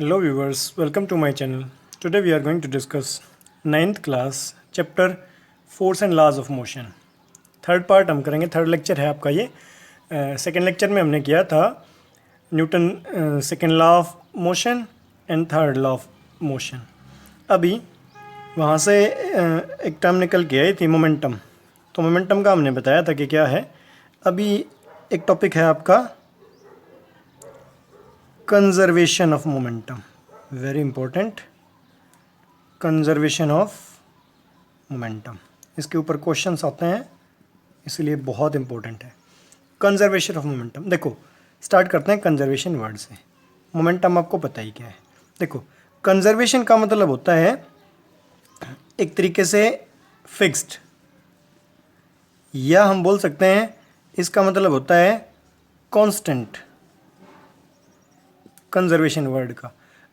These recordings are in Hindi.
Hello viewers, welcome to my channel. Today we are going to discuss 9th class chapter Force and Laws of Motion. Third part हम करेंगे, थर्ड लेक्चर है आपका ये। सेकेंड लेक्चर में हमने किया था Newton second law of motion and third law of motion. अभी वहाँ से एक टर्म निकल के आई थी मोमेंटम। तो मोमेंटम का हमने बताया था कि क्या है। अभी एक टॉपिक है आपका conservation of momentum, very important, conservation of momentum. इसके ऊपर क्वेश्चंस आते हैं, इसलिए बहुत इंपॉर्टेंट है कंजर्वेशन ऑफ मोमेंटम। देखो स्टार्ट करते हैं कंजर्वेशन वर्ड से। मोमेंटम आपको पता ही क्या है। देखो कंजर्वेशन का मतलब होता है एक तरीके से फिक्स्ड, या हम बोल सकते हैं इसका मतलब होता है कांस्टेंट, कंजर्वेशन वर्ड का।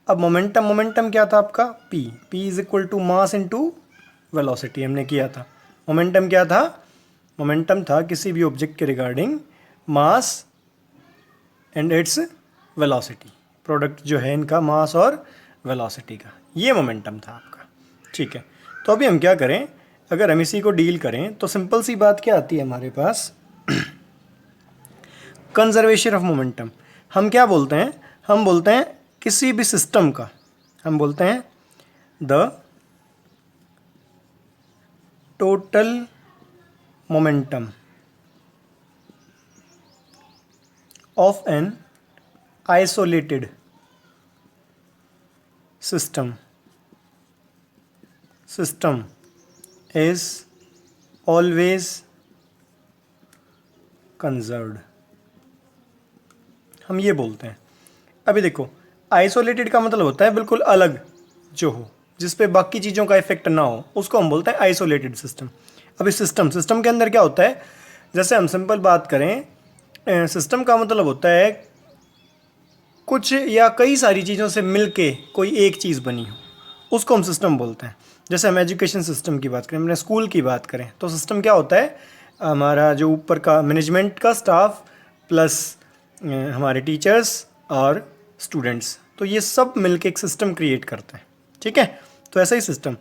अब मोमेंटम क्या था आपका, p is equal to mass into velocity हमने किया था। मोमेंटम क्या था, मोमेंटम था किसी भी ऑब्जेक्ट के regarding mass and its velocity, product जो है इनका मास और वेलोसिटी का, ये मोमेंटम था आपका। ठीक है, तो अभी हम क्या करें, अगर हम इसी को डील करें तो सिंपल सी बात क्या आती है हमारे पास, कंजर्वेशन ऑफ मोमेंटम। हम क्या बोलते हैं, हम बोलते हैं किसी भी सिस्टम का, हम बोलते हैं the total momentum of an isolated system is always conserved, हम ये बोलते हैं। अभी देखो आइसोलेटेड का मतलब होता है बिल्कुल अलग जो हो, जिस पे बाकी चीज़ों का इफेक्ट ना हो, उसको हम बोलते हैं आइसोलेटेड सिस्टम। अभी सिस्टम के अंदर क्या होता है, जैसे हम सिंपल बात करें, सिस्टम का मतलब होता है कुछ या कई सारी चीज़ों से मिलके कोई एक चीज़ बनी हो, उसको हम सिस्टम बोलते हैं। जैसे हम एजुकेशन सिस्टम की बात करें, हमने स्कूल की बात करें, तो सिस्टम क्या होता है, हमारा जो ऊपर का मैनेजमेंट का स्टाफ प्लस हमारे टीचर्स और स्टूडेंट्स, तो ये सब मिलके एक सिस्टम क्रिएट करते हैं। ठीक है, तो ऐसा ही सिस्टम,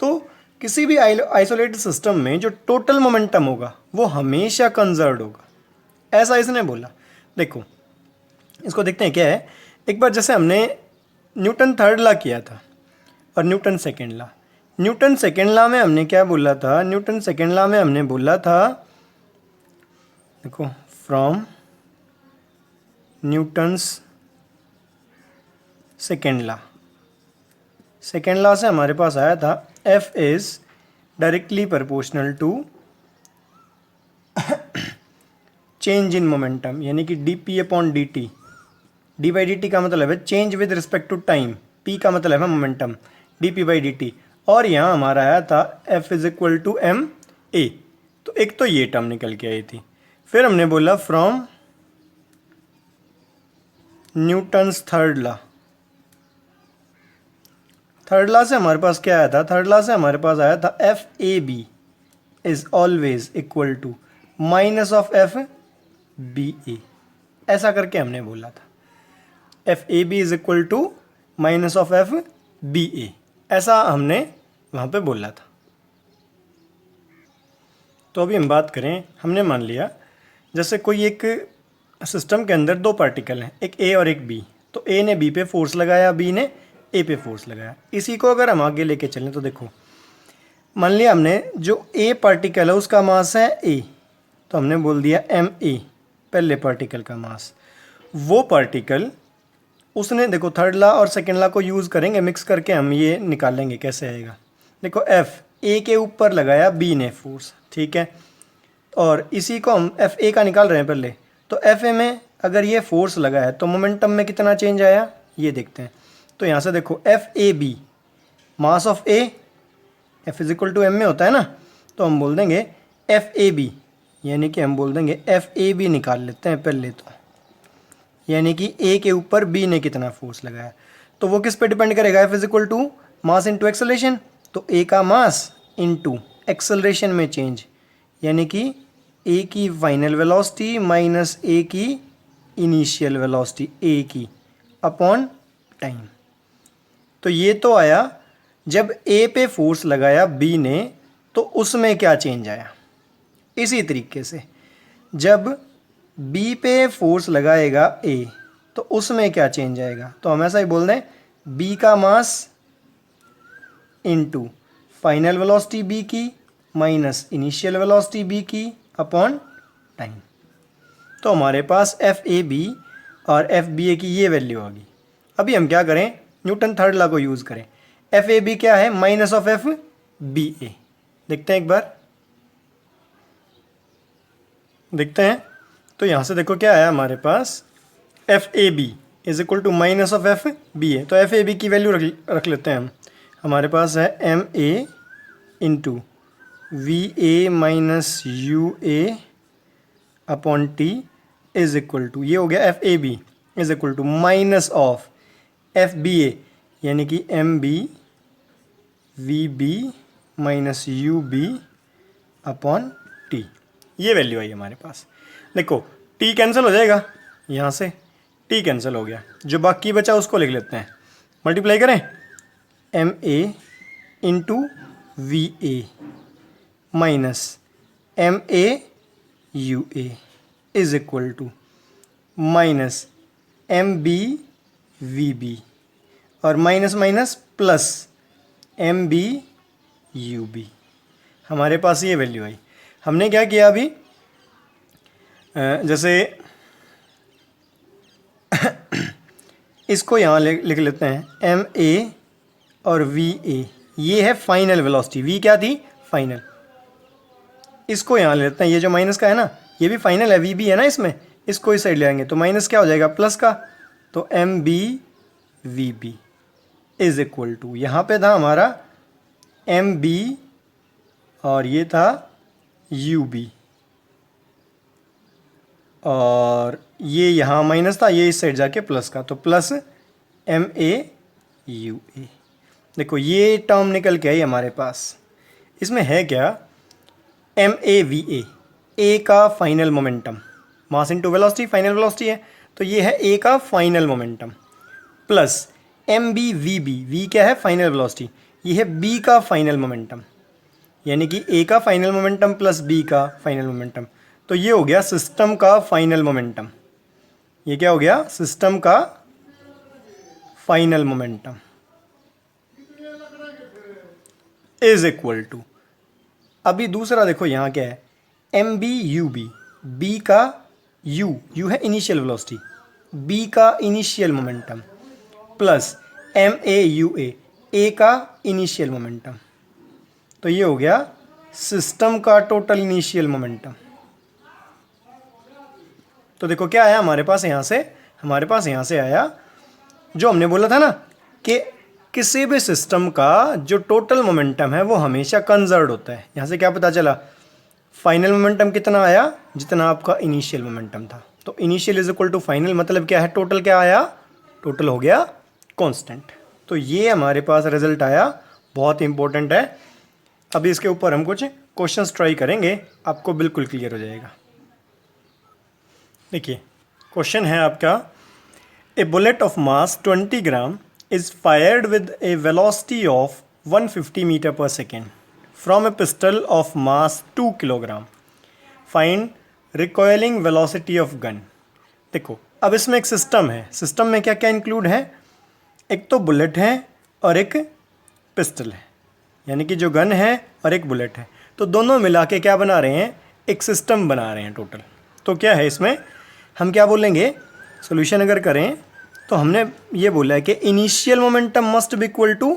तो किसी भी आइसोलेटेड सिस्टम में जो टोटल मोमेंटम होगा वो हमेशा कंजर्व्ड होगा, ऐसा इसने बोला। देखो इसको देखते हैं क्या है। एक बार जैसे हमने न्यूटन थर्ड लॉ किया था और Newton second law. Newton second law में हमने क्या बोला था, न्यूटन सेकेंड लॉ में हमने बोला था, देखो फ्रॉम न्यूटन्स सेकेंड लॉ से हमारे पास आया था F is directly proportional to change in momentum, यानी कि dp upon dt। d by D T का मतलब है change with respect to time, p का मतलब है मोमेंटम, dp बाई dt। और यहाँ हमारा आया था F is equal to m a। तो एक तो ये टर्म निकल के आई थी। फिर हमने बोला फ्रॉम न्यूटन्स थर्ड लॉ से हमारे पास क्या आया था, थर्ड लॉ से हमारे पास आया था F A B is always equal to minus of F B A. ऐसा करके हमने बोला था F A B is equal to minus of F B A, ऐसा हमने वहाँ पे बोला था। तो अभी हम बात करें, हमने मान लिया जैसे कोई एक सिस्टम के अंदर दो पार्टिकल हैं, एक ए और एक बी, तो ए ने बी पे फोर्स लगाया, बी ने ए पे फोर्स लगाया। इसी को अगर हम आगे लेके चलें तो देखो मान लिया हमने जो ए पार्टिकल है उसका मास है ए, तो हमने बोल दिया एम ए पहले पार्टिकल का मास। वो पार्टिकल उसने, देखो थर्ड लॉ और सेकेंड लॉ को यूज़ करेंगे, मिक्स करके हम ये निकालेंगे कैसे आएगा। देखो एफ ए के ऊपर लगाया बी ने फोर्स, ठीक है, और इसी को हम एफ ए का निकाल रहे हैं पहले। तो एफ ए में अगर ये फोर्स लगा है तो मोमेंटम में कितना चेंज आया ये देखते हैं। तो यहाँ से देखो F A B mass of A, F is equal to M में होता है ना, तो हम बोल देंगे एफ ए बी, यानी कि हम बोल देंगे एफ ए बी निकाल लेते हैं पहले तो, यानी कि ए के ऊपर बी ने कितना फोर्स लगाया। तो वो किस पे डिपेंड करेगा, F is equal to mass into acceleration, तो ए का मास इंटू एक्सेलरेशन में चेंज, यानी कि ए की फाइनल वेलोसिटी माइनस ए की इनिशियल वेलोसिटी, ए की अपॉन टाइम। तो ये तो आया जब ए पे फोर्स लगाया बी ने तो उसमें क्या चेंज आया। इसी तरीके से जब बी पे फोर्स लगाएगा ए तो उसमें क्या चेंज आएगा। तो हम ऐसा ही बोल दें बी का mass into final velocity B की माइनस इनिशियल वेलोसिटी बी की अपॉन टाइम। तो हमारे पास एफ ए बी और एफ बी ए की ये वैल्यू आ गई। अभी हम क्या करें, न्यूटन थर्ड लॉ को यूज़ करें। एफ ए बी क्या है, minus of F B A. देखते हैं एक बार, देखते हैं। तो यहाँ से देखो क्या आया हमारे पास, F A B is equal to minus of F B A. तो एफ ए बी की वैल्यू रख लेते हैं हम। हमारे पास है M A into V A minus U A upon T is equal to, ये हो गया F A B is equal to minus of F B A यानी कि M B V B minus U B upon T. ये वैल्यू आई हमारे पास। देखो टी कैंसिल हो जाएगा, यहाँ से टी कैंसिल हो गया, जो बाकी बचा उसको लिख लेते हैं। मल्टीप्लाई करें M A into V A minus M A U A is equal to minus M B V B और minus minus plus M B U B. हमारे पास ये वैल्यू आई। हमने क्या किया अभी, जैसे इसको यहाँ लिख लेते हैं एम ए और वी ए, ये है फाइनल वेलोसिटी। वी क्या थी, फाइनल। इसको यहाँ ले लेते हैं, ये जो माइनस का है ना ये भी फाइनल है, वी भी है ना इसमें, इसको इस साइड ले आएंगे तो माइनस क्या हो जाएगा, प्लस का। तो M B V B is equal to, यहाँ पे था हमारा एम बी और ये था यू बी और ये यहाँ माइनस था, ये इस साइड जाके प्लस का, तो प्लस एम ए यू ए। देखो ये टर्म निकल के आई हमारे पास। इसमें है क्या, एम ए वी ए का final momentum, mass into velocity, final velocity है, तो ये है ए का final momentum, plus M B V B, V क्या है, फाइनल वेलोसिटी, ये है बी का फाइनल मोमेंटम, यानी कि ए का फाइनल मोमेंटम प्लस बी का फाइनल मोमेंटम। तो ये हो गया सिस्टम का फाइनल मोमेंटम। ये क्या हो गया, सिस्टम का final momentum is equal to, अभी दूसरा देखो यहाँ क्या है, M B U B, B का यू है इनिशियल वेलोसिटी, बी का initial momentum plus M A U A का इनिशियल मोमेंटम। तो ये हो गया सिस्टम का टोटल इनिशियल मोमेंटम। तो देखो क्या आया हमारे पास यहाँ से, हमारे पास यहाँ से आया जो हमने बोला था ना कि किसी भी सिस्टम का जो टोटल मोमेंटम है वो हमेशा कंजर्व होता है। यहाँ से क्या पता चला, फाइनल मोमेंटम कितना आया, जितना आपका इनिशियल मोमेंटम था। तो initial is equal to final, मतलब क्या है, टोटल क्या आया, टोटल हो गया कांस्टेंट। तो ये हमारे पास रिजल्ट आया, बहुत इंपॉर्टेंट है। अभी इसके ऊपर हम कुछ क्वेश्चंस ट्राई करेंगे, आपको बिल्कुल क्लियर हो जाएगा। देखिए क्वेश्चन है आपका, a bullet of mass 20 gram is fired with a velocity of 150 meter per second from a pistol of mass 2 kilogram. Find recoiling velocity of gun. देखो अब इसमें एक सिस्टम है, सिस्टम में क्या क्या इंक्लूड है, एक तो बुलेट है और एक पिस्टल है, यानी कि जो गन है और एक बुलेट है, तो दोनों मिला के क्या बना रहे हैं, एक सिस्टम बना रहे हैं टोटल। तो क्या है इसमें, हम क्या बोलेंगे, सॉल्यूशन अगर करें तो हमने ये बोला है कि initial momentum must be equal to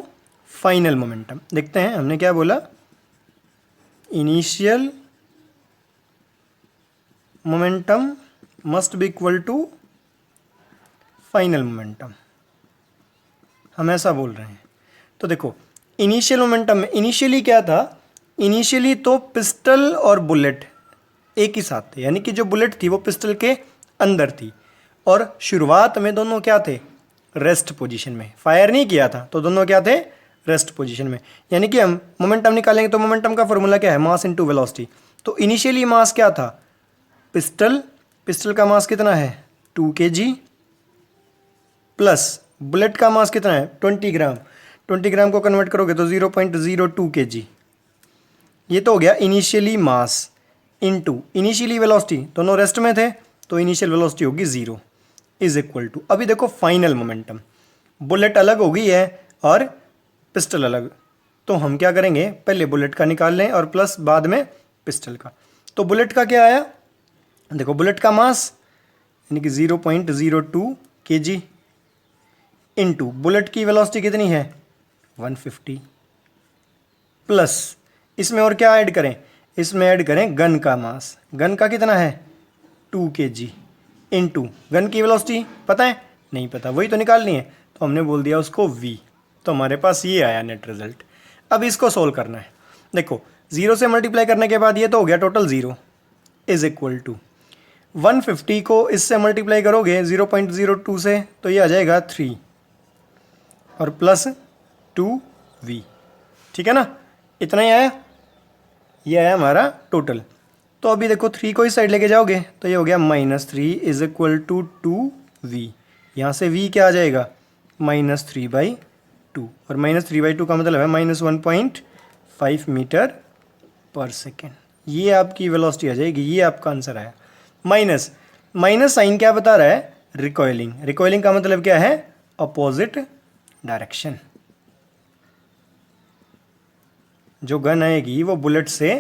final momentum. देखते हैं हमने क्या बोला, initial momentum must be equal to final momentum, हम ऐसा बोल रहे हैं। तो देखो इनिशियल मोमेंटम में इनिशियली क्या था, इनिशियली तो पिस्टल और बुलेट एक ही साथ थे, यानी कि जो बुलेट थी वो पिस्टल के अंदर थी और शुरुआत में दोनों क्या थे, रेस्ट पोजीशन में, फायर नहीं किया था तो दोनों क्या थे, रेस्ट पोजीशन में। यानी कि हम मोमेंटम निकालेंगे तो मोमेंटम का फॉर्मूला क्या है, मास इनटू वेलोसिटी। तो इनिशियली मास क्या था, पिस्टल का मास कितना है 2 kg प्लस बुलेट का मास कितना है 20 ग्राम। 20 ग्राम को कन्वर्ट करोगे तो 0.02 kg। ये तो हो गया initially mass into initially velocity, दोनों रेस्ट में थे तो इनिशियल वेलोसिटी होगी 0 इज इक्वल टू, अभी देखो फाइनल मोमेंटम, बुलेट अलग हो गई है और पिस्टल अलग, तो हम क्या करेंगे पहले बुलेट का निकाल लें और प्लस बाद में पिस्टल का। तो बुलेट का क्या आया, देखो बुलेट का मास यानी कि 0.02 kg इनटू बुलेट की वेलोसिटी कितनी है 150, प्लस इसमें और क्या ऐड करें, इसमें ऐड करें गन का मास, गन का कितना है 2 kg इनटू गन की वेलोसिटी पता है नहीं पता, वही तो निकालनी है, तो हमने बोल दिया उसको v। तो हमारे पास ये आया नेट रिजल्ट। अब इसको सोल्व करना है, देखो 0 से मल्टीप्लाई करने के बाद ये तो हो गया टोटल 0 इज इक्वल टू 150 को इससे मल्टीप्लाई करोगे 0.02 से तो ये आ जाएगा 3 और प्लस 2v, ठीक है ना, इतना ही आया, ये आया हमारा टोटल। तो अभी देखो 3 को इस साइड लेके जाओगे तो ये हो गया -3 इज इक्वल टू 2v, यहाँ से v क्या आ जाएगा -3/2 और -3/2 का मतलब है -1.5 मीटर पर सेकेंड, ये आपकी वेलोसिटी आ जाएगी, ये आपका आंसर आया। माइनस साइन क्या बता रहा है, रिकॉइलिंग, रिकॉइलिंग का मतलब क्या है अपोजिट डायरेक्शन, जो गन आएगी वो बुलेट से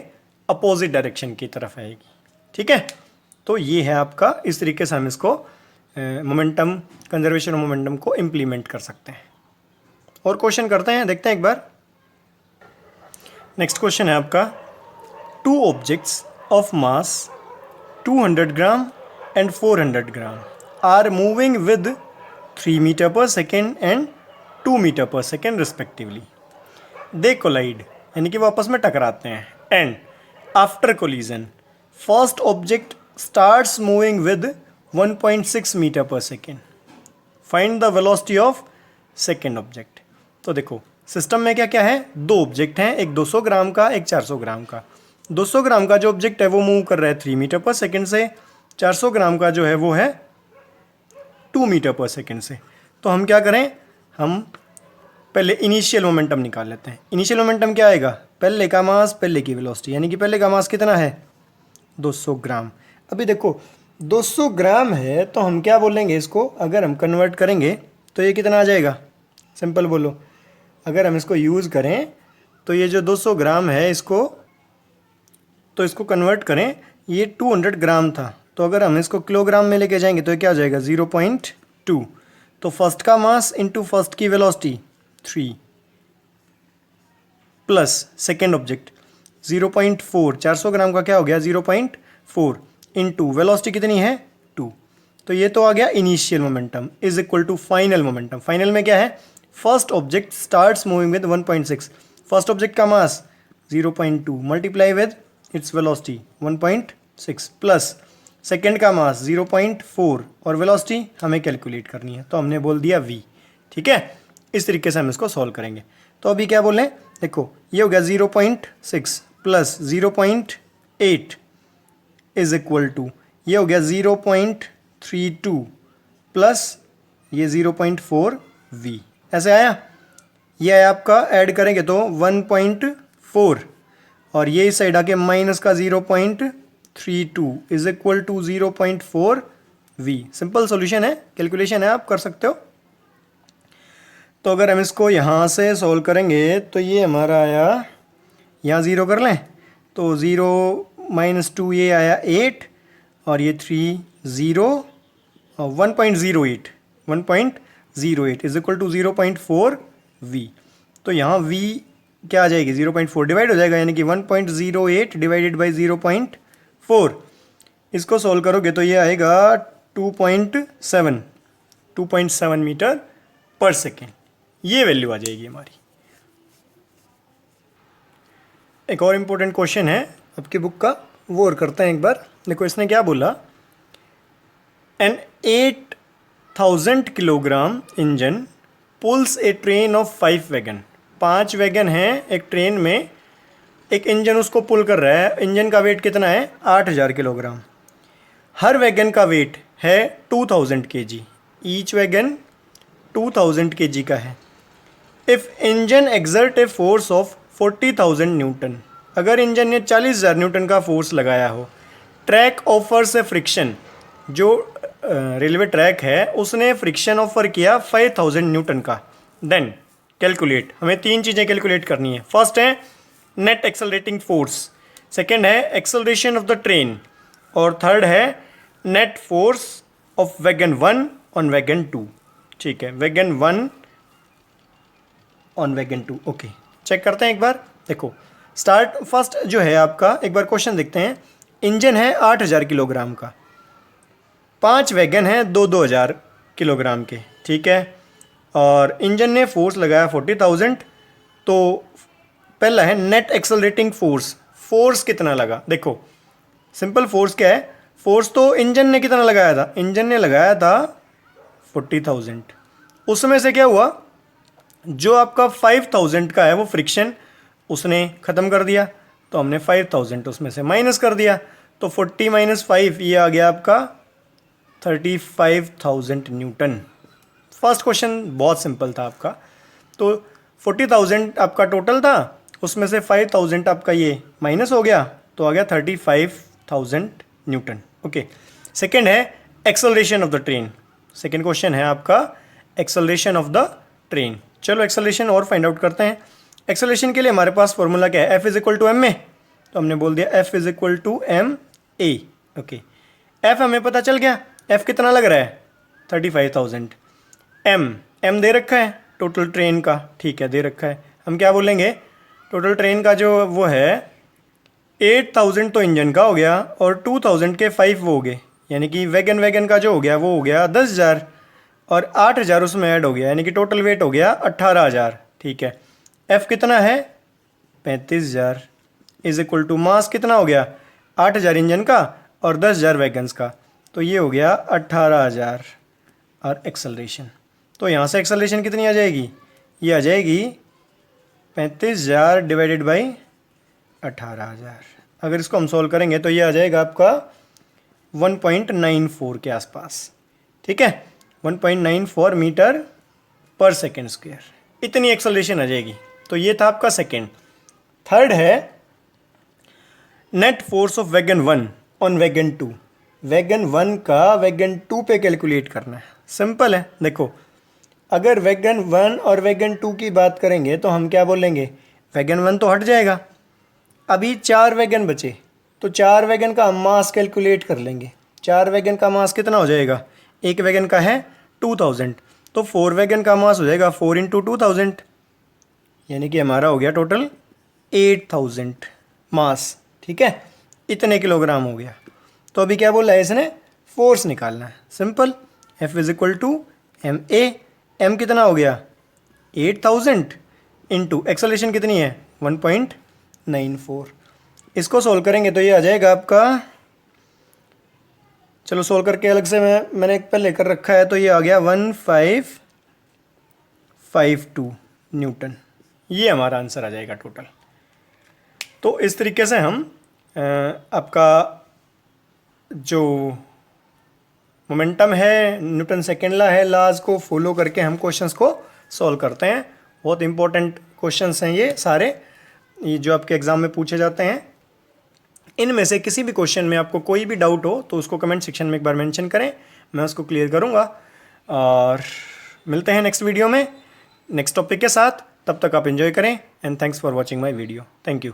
अपोजिट डायरेक्शन की तरफ आएगी, ठीक है। तो ये है आपका, इस तरीके से हम इसको मोमेंटम कंजर्वेशन ऑफ मोमेंटम को इम्प्लीमेंट कर सकते हैं। और क्वेश्चन करते हैं, देखते हैं एक बार। नेक्स्ट क्वेश्चन है आपका, 2 objects of mass 200 gram and 400 gram are moving with 3 metre per second and 2 metre per second respectively, they collide यानी कि वो आपस में टकराते हैं, and after collision first object starts moving with 1.6 metre per second, find the velocity of second object. तो देखो सिस्टम में क्या क्या है, 2 ऑब्जेक्ट हैं, एक 200 ग्राम का एक 400 ग्राम का। 200 ग्राम का जो ऑब्जेक्ट है वो मूव कर रहा है 3 मीटर पर सेकेंड से, 400 ग्राम का जो है वो है 2 मीटर पर सेकेंड से। तो हम क्या करें, हम पहले इनिशियल मोमेंटम निकाल लेते हैं। इनिशियल मोमेंटम क्या आएगा, पहले का मास पहले की वेलोसिटी, यानी कि पहले का मास कितना है 200 ग्राम। अभी देखो 200 ग्राम है तो हम क्या बोलेंगे इसको, अगर हम कन्वर्ट करेंगे तो ये कितना आ जाएगा, सिंपल बोलो, अगर हम इसको यूज़ करें तो ये जो 200 ग्राम है इसको कन्वर्ट करें, ये 200 ग्राम था, तो अगर हम इसको किलोग्राम में लेके जाएंगे तो ये क्या हो जाएगा 0.2। तो फर्स्ट का मास इंटू फर्स्ट की वेलोसिटी 3 प्लस सेकेंड ऑब्जेक्ट 0.4, 400 ग्राम का क्या हो गया 0.4 इंटू वेलोसिटी कितनी है 2। तो ये तो आ गया initial momentum is equal to final momentum. Final में क्या है, first object starts moving with 1.6, first object का mass 0.2 multiply with its velocity 1.6 plus second का मास 0.4 और वेलोसिटी हमें कैलकुलेट करनी है, तो हमने बोल दिया v, ठीक है। इस तरीके से हम इसको सॉल्व करेंगे। तो अभी क्या बोलें, देखो ये हो गया 0.6 प्लस 0.8 इज इक्वल टू, ये हो गया 0.32 प्लस ये 0.4 v, ऐसे आया। ये आया आपका, ऐड करेंगे तो 1.4 और ये इस साइड आके माइनस का 0.32 is equal to 0.4 v। Simple solution है, कैलकुलेशन है, आप कर सकते हो। तो अगर हम इसको यहाँ से सॉल्व करेंगे तो ये हमारा आया, यहाँ 0 कर लें तो 0 - 2 ये आया 8 और ये 3 0 और 1.08 इज इक्वल टू 0.4 v। तो यहाँ v क्या आ जाएगी 0.4 डिवाइड हो जाएगा, यानी कि 1.08 डिवाइडेड बाई 0.4। इसको सॉल्व करोगे तो ये आएगा 2.7 मीटर पर सेकेंड, ये वैल्यू आ जाएगी हमारी। एक और इम्पोर्टेंट क्वेश्चन है आपकी बुक का, वो और करते हैं एक बार। देखो इसने क्या बोला, an 8000 kilogram engine pulls a train of 5 wagon. 5 wagon हैं एक ट्रेन में, एक इंजन उसको पुल कर रहा है। इंजन का वेट कितना है 8000 किलोग्राम। हर वैगन का वेट है 2000 kg, ईच वैगन 2000 kg का है। If engine exert a force of 40,000 Newton, अगर इंजन ने 40,000 न्यूटन का फोर्स लगाया हो, ट्रैक ऑफर्स ए फ्रिक्शन, जो रेलवे ट्रैक है उसने फ्रिक्शन ऑफर किया 5,000 न्यूटन का, देन कैलकुलेट, हमें तीन चीज़ें कैलकुलेट करनी है। फर्स्ट है नेट एक्सेलरेटिंग फोर्स, सेकेंड है एक्सेलरेशन ऑफ द ट्रेन, और थर्ड है net force of wagon 1 on wagon 2। ठीक है, wagon 1 on wagon 2। Okay, check करते हैं एक बार। देखो स्टार्ट फर्स्ट जो है आपका, एक बार क्वेश्चन देखते हैं। इंजन है 8,000 किलोग्राम का, 5 वैगन है 2,000 किलोग्राम के, ठीक है, और इंजन ने फोर्स लगाया 40,000। तो पहला है नेट एक्सेलरेटिंग फोर्स, फोर्स कितना लगा। देखो सिंपल फोर्स क्या है, फोर्स तो इंजन ने कितना लगाया था, इंजन ने लगाया था 40,000, उसमें से क्या हुआ, जो आपका 5,000 का है वो फ्रिक्शन उसने ख़त्म कर दिया, तो हमने 5,000 उसमें से माइनस कर दिया, तो 40 माइनस 5 ये आ गया आपका 35,000 न्यूटन। फर्स्ट क्वेश्चन बहुत सिंपल था आपका। तो 40,000 आपका टोटल था, उसमें से 5,000 आपका ये माइनस हो गया, तो आ गया 35,000 न्यूटन। ओके, सेकेंड है acceleration of the train. Second question है आपका एक्सेलरेशन ऑफ द ट्रेन। चलो एक्सेलरेशन और फाइंड आउट करते हैं। एक्सेलरेशन के लिए हमारे पास फॉर्मूला क्या है, F is equal to M A, तो हमने बोल दिया F is equal to M A. Okay, F हमें पता चल गया, एफ कितना लग रहा है 35,000। एम दे रखा है टोटल ट्रेन का, ठीक है दे रखा है, हम क्या बोलेंगे टोटल ट्रेन का जो वो है 8,000 तो इंजन का हो गया, और 2,000 के 5 वो हो गए, यानी कि वैगन का जो हो गया वो हो गया 10,000, और 8,000 उसमें ऐड हो गया, यानी कि टोटल वेट हो गया 18,000। ठीक है, एफ कितना है 35,000 इज इक्वल टू मास कितना हो गया 8,000 इंजन का और 10,000 वैगन्स का, तो ये हो गया 18,000। और एक्सेलरेशन, तो यहाँ से एक्सेलरेशन कितनी आ जाएगी, ये आ जाएगी 35,000 डिवाइडेड बाई 18,000। अगर इसको हम सोल्व करेंगे तो ये आ जाएगा आपका 1.94 के आसपास। ठीक है, 1.94 मीटर पर सेकेंड स्क्वायर, इतनी एक्सेलरेशन आ जाएगी। तो ये था आपका सेकेंड। थर्ड है net force of wagon 1 on wagon 2। Wagon 1 का वैगन 2 पे कैलकुलेट करना है, सिंपल है। देखो अगर वैगन 1 और वैगन 2 की बात करेंगे तो हम क्या बोलेंगे, वैगन 1 तो हट जाएगा, अभी 4 वैगन बचे, तो 4 वैगन का हम मास कैलकुलेट कर लेंगे। 4 वैगन का मास कितना हो जाएगा, एक वैगन का है 2,000, तो 4 वैगन का मास हो जाएगा 4 इंटू 2,000, यानी कि हमारा हो गया टोटल 8,000 मास। ठीक है, इतने किलोग्राम हो गया। तो अभी क्या बोला है इसने, फोर्स निकालना है, simple, F is equal to M A. M कितना हो गया 8,000 इंटू एक्सेलरेशन कितनी है 1.94। इसको सोल्व करेंगे तो ये आ जाएगा आपका, चलो सोल्व करके अलग से मैंने एक पहले कर रखा है, तो ये आ गया 1552 न्यूटन। ये हमारा आंसर आ जाएगा टोटल। तो इस तरीके से हम आपका जो मोमेंटम है, न्यूटन सेकेंड लॉ है, लॉज को फॉलो करके हम क्वेश्चंस को सॉल्व करते हैं। बहुत इंपॉर्टेंट क्वेश्चंस हैं ये सारे, ये जो आपके एग्ज़ाम में पूछे जाते हैं। इनमें से किसी भी क्वेश्चन में आपको कोई भी डाउट हो तो उसको कमेंट सेक्शन में एक बार मेंशन करें, मैं उसको क्लियर करूँगा। और मिलते हैं नेक्स्ट वीडियो में नेक्स्ट टॉपिक के साथ, तब तक आप एंजॉय करें and thanks for watching my video. Thank you.